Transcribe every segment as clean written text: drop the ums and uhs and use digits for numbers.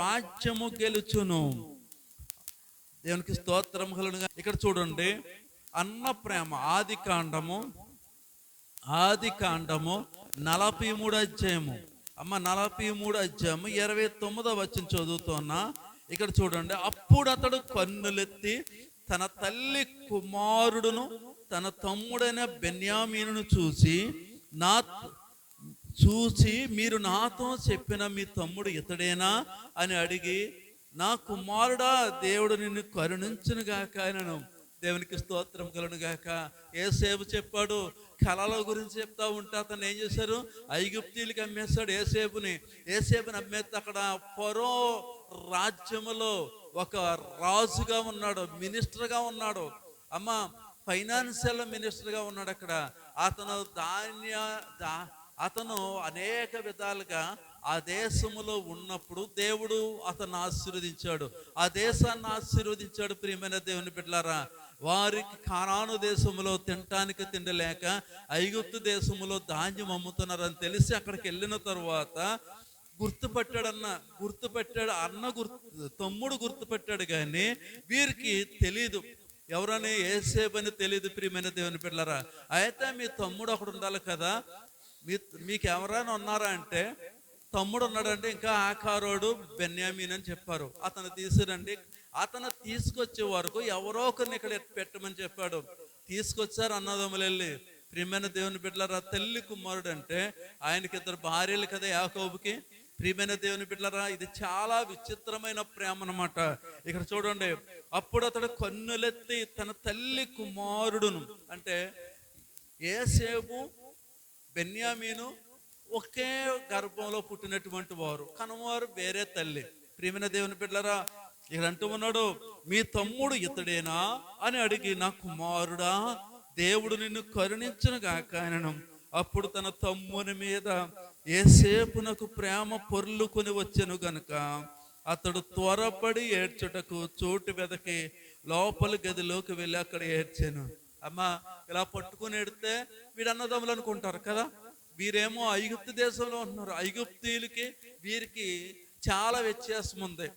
రాజ్యము గెలుచును. దేవునికి స్తోత్రం కలుగునుగా. ఇక్కడ చూడండి, అన్న ప్రేమ ఆది కాండము 43 అధ్యాయము. 43 అధ్యాయము 29 వచనం చదువుతున్నా. ఇక్కడ చూడండి, అప్పుడు అతడు కన్నులెత్తి తన తల్లి కుమారుడును తన తమ్ముడైన బెన్యామీనును చూసి మీరు నాతో చెప్పిన మీ తమ్ముడు ఇతడేనా అని అడిగి, నా కుమారుడా, దేవుడు నిన్ను కరుణించును గాక అనను. దేవునికి స్తోత్రం కలుగును గాక. యోసేపు చెప్పాడు, కళల గురించి చెప్తా ఉంటే అతను ఏం చేశారు, ఐగుప్తీయులకి అమ్మేస్తాడు యోసేపుని అమ్మేస్తే అక్కడ ఫరో రాజ్యములో ఒక రాజుగా ఉన్నాడు, మినిస్టర్గా ఉన్నాడు. ఫైనాన్షియల్ మినిస్టర్గా ఉన్నాడు అక్కడ. అతను అనేక విధాలుగా ఆ దేశములో ఉన్నప్పుడు దేవుడు అతన్ని ఆశీర్వదించాడు, ఆ దేశాన్ని ఆశీర్వదించాడు. ప్రియమైన దేవుని బిడ్డలారా, వారికి కానాను దేశంలో తినటానికి తిండి లేక ఐగుప్తు దేశంలో ధాన్యం అమ్ముతున్నారని తెలిసి అక్కడికి వెళ్ళిన తర్వాత తమ్ముడు గుర్తుపెట్టాడు, కానీ వీరికి తెలీదు ఎవరని, యోసేపని తెలియదు. ప్రియమైన దేవుని బిడ్డలారా, అయితే మీ తమ్ముడు అక్కడ ఉండాలి కదా, మీకు ఎవరైనా ఉన్నారా అంటే, తమ్ముడు ఉన్నాడంటే ఇంకా ఆకారోడు బెన్యామీన్ అని చెప్పారు. అతను తీసుకురండి. అతను తీసుకొచ్చే వరకు ఎవరో ఒకరిని ఇక్కడ పెట్టమని చెప్పాడు. తీసుకొచ్చారు అన్నదమ్ములు వెళ్ళి. ప్రియమైన దేవుని బిడ్డలారా, తల్లి కుమారుడు అంటే ఆయనకి 2 భార్యలు కదా యాకోబుకి. ప్రియమైన దేవుని బిడ్డలారా, ఇది చాలా విచిత్రమైన ప్రేమ అన్నమాట. ఇక్కడ చూడండి, అప్పుడు అతడు కన్నులెత్తి తన తల్లి కుమారుడును, అంటే యోసేపు బెన్యామీను ఒకే గర్భంలో పుట్టినటువంటి వారు, కనువారు వేరే తల్లి. ప్రియమైన దేవుని బిడ్డలారా, ఇక్కడ అంటూ ఉన్నాడు, మీ తమ్ముడు ఇతడేనా అని అడిగి, నా కుమారుడా, దేవుడు నిన్ను కరుణించును గాక అనను. అప్పుడు తన తమ్ముని మీద యోసేపునకు ప్రేమ పొర్లుకొని వచ్చెను గనుక అతడు త్వరపడి ఏడ్చుటకు చోటు వెదకి లోపలి గదిలోకి వెళ్ళి అక్కడ ఏడ్చాను. ఇలా పట్టుకుని ఏడితే వీడు అన్నదమ్ములు అనుకుంటారు కదా. వీరేమో ఐగుప్తు దేశంలో ఉంటున్నారు. ఐగుప్తీయులకి వీరికి చాలా వ్యత్యాసం ఉంది.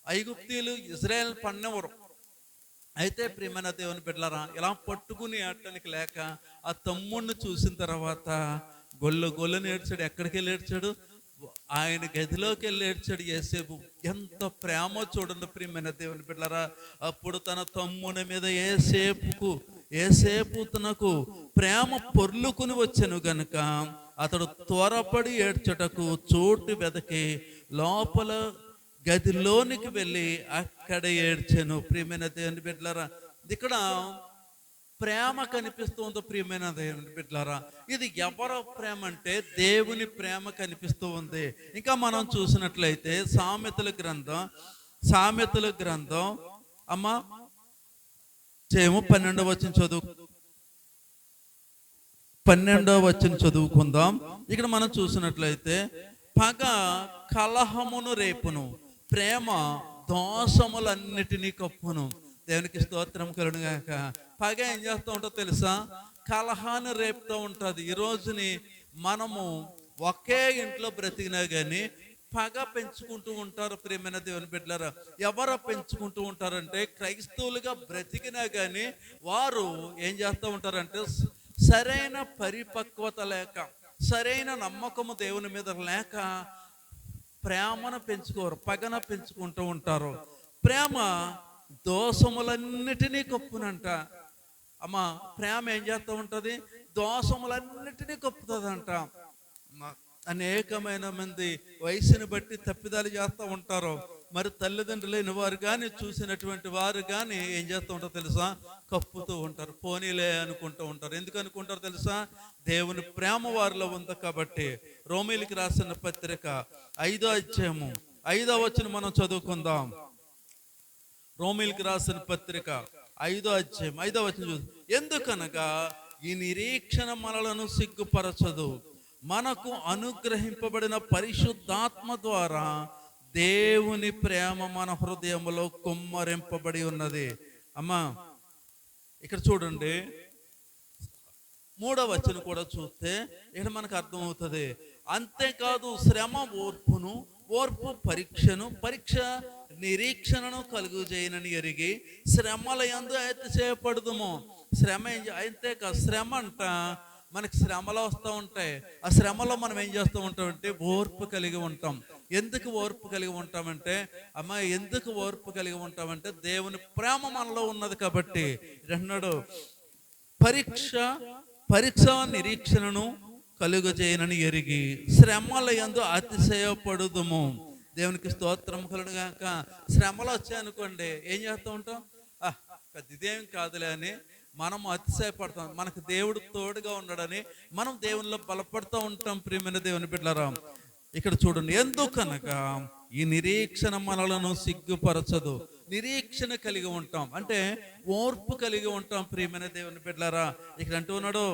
ఐగుప్తీయులు ఇజ్రాయెల్ పన్నెవరు. అయితే ప్రియమైన దేవుని బిడ్డలారా, ఇలా పట్టుకుని ఏడటానికి లేక ఆ తమ్ముడిని చూసిన తర్వాత గొల్లని ఏడ్చాడు. ఎక్కడికి వెళ్ళి ఏడ్చాడు? ఆయన గదిలోకి వెళ్ళి ఏడ్చాడు యోసేపు. ఎంత ప్రేమ చూడండి ప్రియమైన దేవుని బిడ్డలారా. అప్పుడు తన తమ్ముని మీద యోసేపు తనకు ప్రేమ పొర్లుకుని వచ్చాను గనుక అతడు త్వరపడి ఏడ్చుటకు చోటు వెదకి లోపల గదిలోనికి వెళ్ళి అక్కడ ఏడ్చాను. ప్రియమైన దేవుని బిడ్డలారా, ఇక్కడ ప్రేమ కనిపిస్తుంది. ప్రియమైన దేవుని బిడ్డలారా, ఇది ఎవరి ప్రేమ అంటే దేవుని ప్రేమ కనిపిస్తూ ఉంది. ఇంకా మనం చూసినట్లయితే సామెతల గ్రంథం 12వ వచనం చదువుకుందాం. ఇక్కడ మనం చూసినట్లయితే, పగ కలహమును రేపును, ప్రేమ దోషములన్నిటినీ కప్పును. దేవునికి స్తోత్రం కలుగును గాక. పగ ఏం చేస్తూ ఉంటుందో తెలుసా? కలహాన్ని రేపుతూ ఉంటుంది. ఈ రోజుని మనము ఒకే ఇంట్లో బ్రతికినా కానీ పగ పెంచుకుంటూ ఉంటారు. ప్రియమైన దేవుని బిడ్డలారా, ఎవరు పెంచుకుంటూ ఉంటారంటే క్రైస్తవులుగా బ్రతికినా కానీ వారు ఏం చేస్తూ ఉంటారంటే సరైన పరిపక్వత లేక, సరైన నమ్మకము దేవుని మీద లేక ప్రేమను పెంచుకోరు, పగన పెంచుకుంటూ ఉంటారు. ప్రేమ దోషములన్నిటినీ కప్పునంట. ప్రేమ ఏం చేస్తూ ఉంటుంది? దోషములన్నిటినీ కప్పుతుందంట. అనేకమైన మంది వయసుని బట్టి తప్పిదాలు చేస్తూ ఉంటారు. మరి తల్లిదండ్రులు లేని వారు కానీ, చూసినటువంటి వారు కానీ ఏం చేస్తూ ఉంటారో తెలుసా? కప్పుతూ ఉంటారు, పోనీలే అనుకుంటూ ఉంటారు. ఎందుకు అనుకుంటారు తెలుసా? దేవుని ప్రేమ వారిలో ఉంది కాబట్టి. రోమీయులకు రాసిన పత్రిక 5వ అధ్యాయము 5వ వచనం మనం చదువుకుందాం. రోమీయులకు రాసిన పత్రిక 5వ అధ్యాయం 5వ వచనం చదువు. ఎందుకనగా ఈ నిరీక్షణ మనలను సిగ్గుపరచదు, మనకు అనుగ్రహింపబడిన పరిశుద్ధాత్మ ద్వారా దేవుని ప్రేమ మన హృదయంలో కుమ్మరింపబడి ఉన్నది. ఇక్కడ చూడండి, 3వ వచనం కూడా చూస్తే ఇక్కడ మనకు అర్థమవుతుంది. అంతేకాదు శ్రమ ఓర్పును ఓర్పు పరీక్ష నిరీక్షణను కలుగు చేయనని ఎరిగి శ్రమల యందు అతిశయపడుదుము. శ్రమ అయితే శ్రమ అంట మనకి శ్రమలు వస్తూ ఉంటాయి. ఆ శ్రమలో మనం ఏం చేస్తూ ఉంటామంటే ఓర్పు కలిగి ఉంటాం. ఎందుకు ఓర్పు కలిగి ఉంటామంటే ఎందుకు ఓర్పు కలిగి ఉంటామంటే దేవుని ప్రేమ మనలో ఉన్నది కాబట్టి. అన్నాడు పరీక్ష నిరీక్షణను కలుగజేయనని ఎరిగి శ్రమల యందు అతిశయపడుదుము. దేవునికి స్తోత్రం కలుగును గాక. శ్రమలు వచ్చాయనుకోండి ఏం చేస్తూ ఉంటాం, పెద్ద ఇదేం కాదులే అని మనం అతిశయపడతాం. మనకు దేవుడు తోడుగా ఉన్నాడని మనం దేవునిలో బలపడుతూ ఉంటాం. ప్రియమైన దేవుని బిడ్డలారా, ఇక్కడ చూడండి, ఎందుకనగా ఈ నిరీక్షణ మనలను సిగ్గుపరచదు. నిరీక్షణ కలిగి ఉంటాం అంటే ఓర్పు కలిగి ఉంటాం. ప్రియమైన దేవుని బిడ్డలారా, ఇక్కడ అంటూ ఉన్నాడు,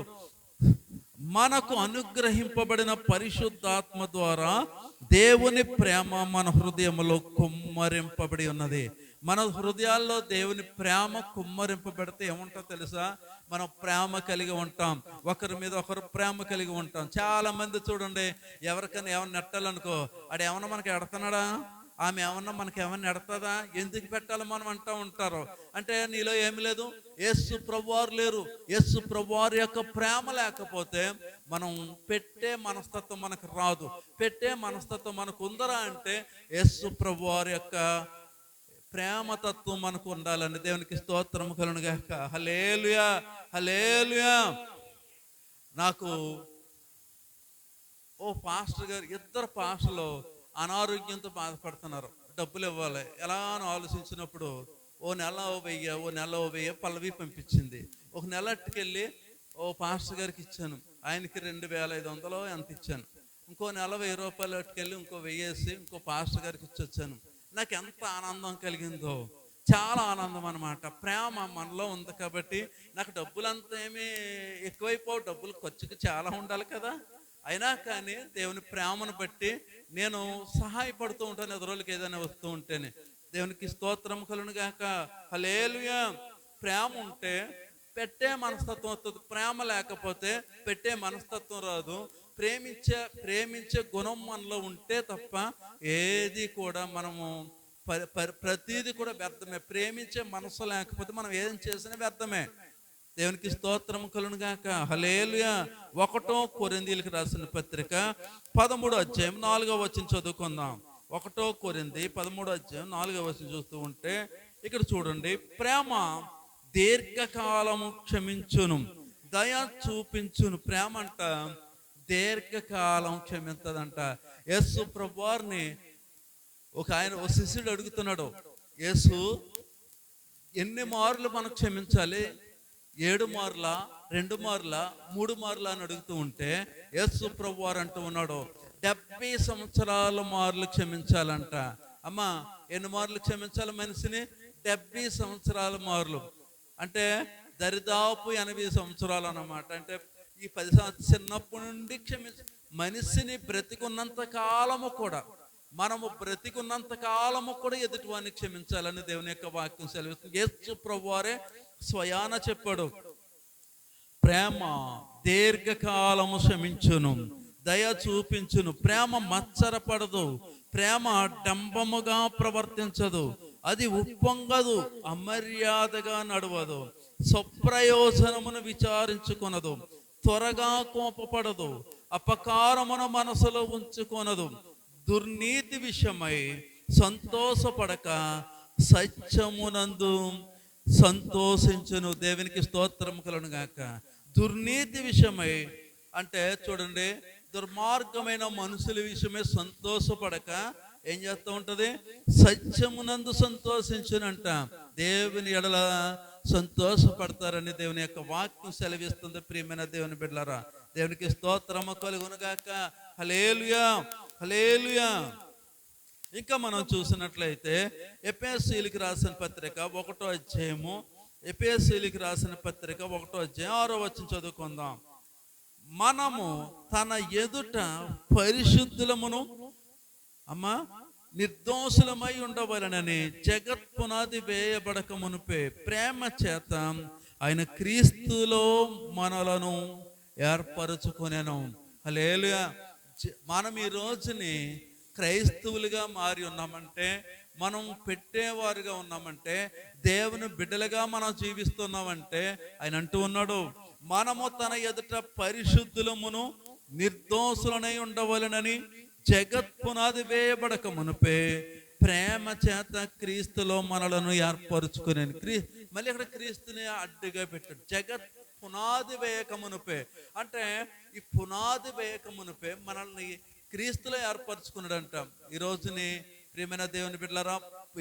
మనకు అనుగ్రహింపబడిన పరిశుద్ధాత్మ ద్వారా దేవుని ప్రేమ మన హృదయంలో కుమ్మరింపబడి ఉన్నది. మన హృదయాల్లో దేవుని ప్రేమ కుమ్మరింపబడితే ఏముంటో తెలుసా, మనం ప్రేమ కలిగి ఉంటాం. ఒకరి మీద ఒకరు ప్రేమ కలిగి ఉంటాం. చాలా మంది చూడండి, ఎవరికైనా ఏమన్నా నెట్టాలనుకో, ఆడు ఏమన్నా మనకి ఎడతాడా, ఆమె ఏమన్నా మనకి ఏమన్నా ఎడతాదా, ఎందుకు పెట్టాలి మనం అంటూ ఉంటారు. అంటే నీలో ఏమి లేదు, యేసు ప్రభువారు లేరు. యేసు ప్రభువారి యొక్క ప్రేమ లేకపోతే మనం పెట్టే మనస్తత్వం మనకు రాదు. పెట్టే మనస్తత్వం మనకు ఉందరా అంటే యేసు ప్రభువారి యొక్క ప్రేమతత్వం మనకు ఉండాలని దేవునికి స్తోత్రం కలుగును గాక. హల్లెలూయా, హల్లెలూయా. నాకు పాస్టర్ గారు, ఇద్దరు పాస్టర్లు అనారోగ్యంతో బాధపడుతున్నారు. డబ్బులు ఇవ్వాలి ఎలా అని ఆలోచించినప్పుడు ఓ నెల 1000 పల్లవి పంపించింది. ఒక నెల అట్టుకెళ్ళి పాస్టర్ గారికి ఇచ్చాను. ఆయనకి 2500 ఎంత ఇచ్చాను. ఇంకో నెల 1000 రూపాయలు అట్టుకెళ్ళి ఇంకో 1000 వేసి ఇంకో పాస్టర్ గారికి ఇచ్చి వచ్చాను. నాకు ఎంత ఆనందం కలిగిందో, చాలా ఆనందం అనమాట. ప్రేమ మనలో ఉంది కాబట్టి నాకు డబ్బులంతా ఏమీ ఎక్కువైపోవు. డబ్బులు ఖర్చుకి చాలా ఉండాలి కదా. అయినా కానీ దేవుని ప్రేమను బట్టి నేను సహాయపడుతూ ఉంటాను. ఎదురోళ్ళకి ఏదైనా వస్తూ ఉంటేనే. దేవునికి స్తోత్రం కలుగును గాక. హల్లెలూయా. ప్రేమ ఉంటే పెట్టే మనస్తత్వం వస్తుంది. ప్రేమ లేకపోతే పెట్టే మనస్తత్వం రాదు. ప్రేమించే గుణం మనలో ఉంటే తప్ప ఏది కూడా మనము ప్రతిదీ కూడా వ్యర్థమే. ప్రేమించే మనసు లేకపోతే మనం ఏం చేసినా వ్యర్థమే. దేవునికి స్తోత్రం కలుగును గాక. హల్లెలూయా. 1 కొరింథీయులకు రాసిన పత్రిక 13వ అధ్యాయం 4వ వచనం చదువుకుందాం. 1 కొరింథీ 13వ అధ్యాయం 4వ వచనం చూస్తూ ఉంటే ఇక్కడ చూడండి, ప్రేమ దీర్ఘకాలము క్షమించును, దయ చూపించును. ప్రేమ అంట దీర్ఘకాలం క్షమించదంట. యేసు ప్రభువారిని ఒక శిష్యుడు అడుగుతున్నాడు, యేసు ఎన్ని మార్లు మనం క్షమించాలి? 7 మార్లా, 2 మార్లా, 3 మార్లా అని అడుగుతూ ఉంటే యేసు ప్రభువారు అంటూ ఉన్నాడు 70 సంవత్సరాల మార్లు క్షమించాలంట. అమ్మా, ఎన్ని మార్లు క్షమించాలి మనిషిని? 70 సంవత్సరాల మార్లు అంటే దరిదాపు 80 సంవత్సరాలు అన్నమాట. అంటే ఈ 10 సంవత్సరాలు చిన్నప్పటి నుండి మనిషిని బ్రతికున్నంత కాలము కూడా, మనము బ్రతికున్నంత కాలము కూడా ఎదుటివాన్ని క్షమించాలని దేవుని యొక్క వాక్యం సెలవిస్తుంది. యేసు ప్రభువారే స్వయాన చెప్పాడు, ప్రేమ దీర్ఘకాలము క్షమించును, దయ చూపించును. ప్రేమ మత్సరపడదు, ప్రేమ డంబముగా ప్రవర్తించదు, అది ఉప్పొంగదు, అమర్యాదగా నడవదు, స్వప్రయోజనమును విచారించుకొనదు, త్వరగా కోపపడదు, అపకారమును మనసులో ఉంచుకొనదు, దుర్నీతి విషయమై సంతోషపడక సత్యమునందు సంతోషించును. దేవునికి స్తోత్రం కలుగును గాక. దుర్నీతి విషయమై అంటే చూడండి, దుర్మార్గమైన మనుషుల విషయమే సంతోషపడక ఏం చేస్తూ ఉంటది? సత్యమునందు సంతోషించునంట. దేవుని ఎడల సంతోషపడతారని దేవుని యొక్క వాక్యం సెలవిస్తుంది. ప్రియమైన దేవుని బిడ్డలారా, దేవునికి స్తోత్రము కలుగును గాక. హల్లెలూయా, హల్లెలూయా. ఇంకా మనం చూసినట్లయితే ఎఫెసీయులకు రాసిన పత్రిక 1వ అధ్యాయము, ఎఫెసీయులకు రాసిన పత్రిక 1వ అధ్యాయం 6వ వచనం చదువుకుందాం. మనము తన ఎదుట పరిశుద్ధులమును నిర్దోషులమై ఉండవలనని జగత్ పునాది వేయబడక మునిపే ప్రేమ చేత ఆయన క్రీస్తులో మనలను ఏర్పరచుకొనెను. హల్లెలూయా. మనం ఈ రోజుని క్రైస్తవులుగా మారి ఉన్నామంటే, మనం పెట్టేవారుగా ఉన్నామంటే, దేవుని బిడ్డలుగా మనం జీవిస్తున్నామంటే, ఆయన అంటూ ఉన్నాడు, మనము తన ఎదుట పరిశుద్ధులమును నిర్దోషులనై ఉండవలెనని జగత్ పునాది వేయబడక మునుపే ప్రేమ చేత క్రీస్తులో మనలను ఏర్పరచుకునే మళ్ళీ ఇక్కడ క్రీస్తుని అడ్డుగా పెట్టాడు. జగత్ పునాది వేయక మునుపే అంటే ఈ పునాది వేయక మునుపే మనల్ని క్రీస్తులో ఏర్పరచుకున్నాడు అంటాం. ఈ రోజుని ప్రియమైన దేవుని బిడ్డలారా,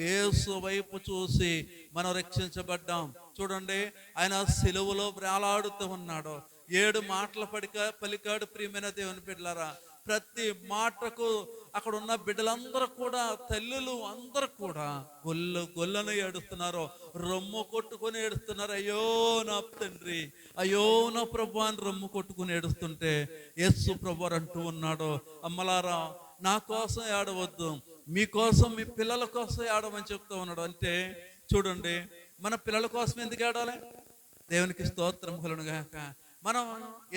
యేసు వైపు చూసి మనం రక్షించబడ్డాం. చూడండి, ఆయన సిలువలో వేలాడుతూ ఉన్నాడు. 7 మాటలు పలికాడు. ప్రియమైన దేవుని బిడ్డలారా, ప్రతి మాటకు అక్కడ ఉన్న బిడ్డలందరూ కూడా, తల్లులు అందరూ కూడా గొల్లను ఏడుస్తున్నారు, రొమ్ము కొట్టుకొని ఏడుస్తున్నారు. అయ్యో నా తండ్రి, అయ్యో నా ప్రభు అని రొమ్ము కొట్టుకుని ఏడుస్తుంటే యేసు ప్రభు అంటూ ఉన్నాడు, అమ్మలారా నా కోసం ఏడవద్దు, మీకోసం, మీ పిల్లల కోసం ఏడవని చెప్తూ ఉన్నాడు. అంటే చూడండి, మన పిల్లల కోసం ఎందుకు ఏడాలి? దేవునికి స్తోత్రం కలుగును గాక. మనం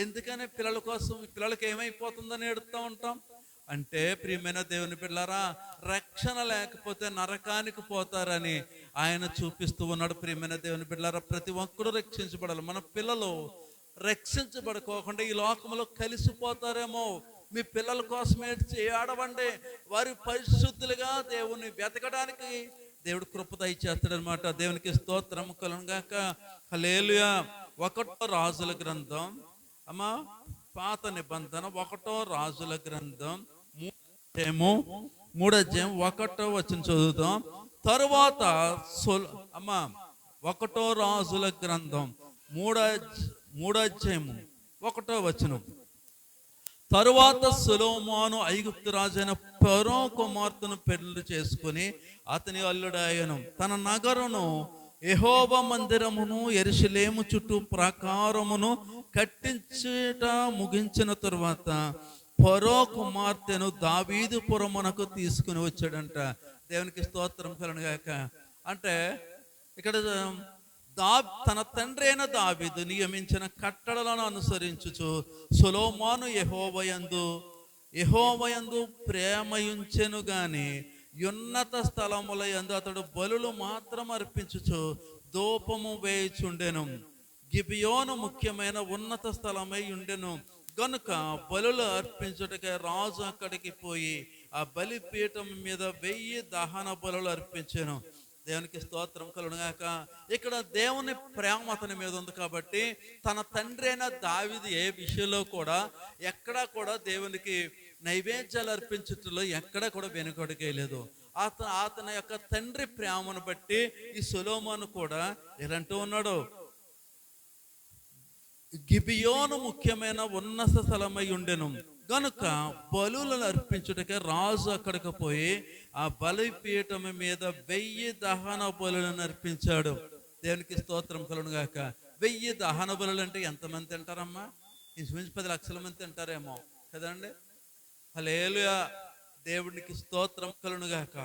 ఎందుకని పిల్లల కోసం, పిల్లలకి ఏమైపోతుందని ఏడుస్తూ ఉంటాం అంటే, ప్రియమైన దేవుని పిల్లరా, రక్షణ లేకపోతే నరకానికి పోతారని ఆయన చూపిస్తూ ఉన్నాడు. ప్రియమైన దేవుని పిల్లరా, ప్రతి ఒక్కరూ రక్షించబడాలి. మన పిల్లలు రక్షించబడుకోకుండా ఈ లోకంలో కలిసిపోతారేమో. మీ పిల్లల కోసం ఏడవండి. వారి పరిశుద్ధులుగా దేవుని వెతకడానికి దేవుడు కృప దయచేస్తాడనమాట. దేవునికి స్తోత్రం కలుగును గాక. హల్లెలూయా. 1 రాజుల గ్రంథం, అమ్మా పాత నిబంధన 1 రాజుల గ్రంథం 3 అధ్యాయం 1వ వచనం చదువుతాం. తరువాత అమ్మా 1 రాజుల గ్రంథం 3 అధ్యాయం 1వ వచనం. తరువాత సొలొమోను ఐగుప్తు రాజైన ఫరో కుమార్తెను పెళ్లి చేసుకుని అతని అల్లుడాయను. తన నగరును, యెహోవా మందిరమును, యెరూషలేము చుట్టూ ప్రాకారమును కట్టించుట ముగించిన తరువాత ఫరో కుమార్తెను దావీదు పురమునకు తీసుకుని వచ్చాడంట. దేవునికి స్తోత్రం కలుగును గాక. అంటే ఇక్కడ తన తండ్రి అయిన దావీదు నియమించిన కట్టడలను అనుసరించుచు సొలొమోను యెహోవాయందు ప్రేమయుంచెను గాని ఉన్నత స్థలముల యందు అతడు బలులు మాత్రం అర్పించుచు ధూపము వేయుచుండెను. గిబియోను ముఖ్యమైన ఉన్నత స్థలమై ఉండెను గనుక బలులు అర్పించుటకే రాజు అక్కడికి పోయి ఆ బలిపీఠం మీద 1000 దహన బలులు అర్పించెను. దేవునికి స్తోత్రం కలుగును గాక. ఇక్కడ దేవుని ప్రేమ అతని మీద ఉంది కాబట్టి తన తండ్రి అయిన దావీదు ఏ విషయంలో కూడా ఎక్కడా కూడా దేవునికి నైవేద్యాలు అర్పించటంలో ఎక్కడా కూడా వెనుకడుగేయలేదు. అతని యొక్క తండ్రి ప్రేమను బట్టి ఈ సొలొమోను కూడా ఎలాంటూ ఉన్నాడు, గిబియోను ముఖ్యమైన ఉన్నత స్థలమై ఉండెను గనుక బలులను అర్పించుటకే రాజు అక్కడికి పోయి ఆ బలిపీఠం మీద 1000 దహన బలులను అర్పించాడు. దేవునికి స్తోత్రం కలుగును గాక. 1000 దహన బలులు అంటే ఎంతమంది తింటారమ్మా? ఇంచుమించు 10 లక్షల మంది తింటారేమో కదండి. హల్లెలూయా. దేవునికి స్తోత్రం కలుగును గాక.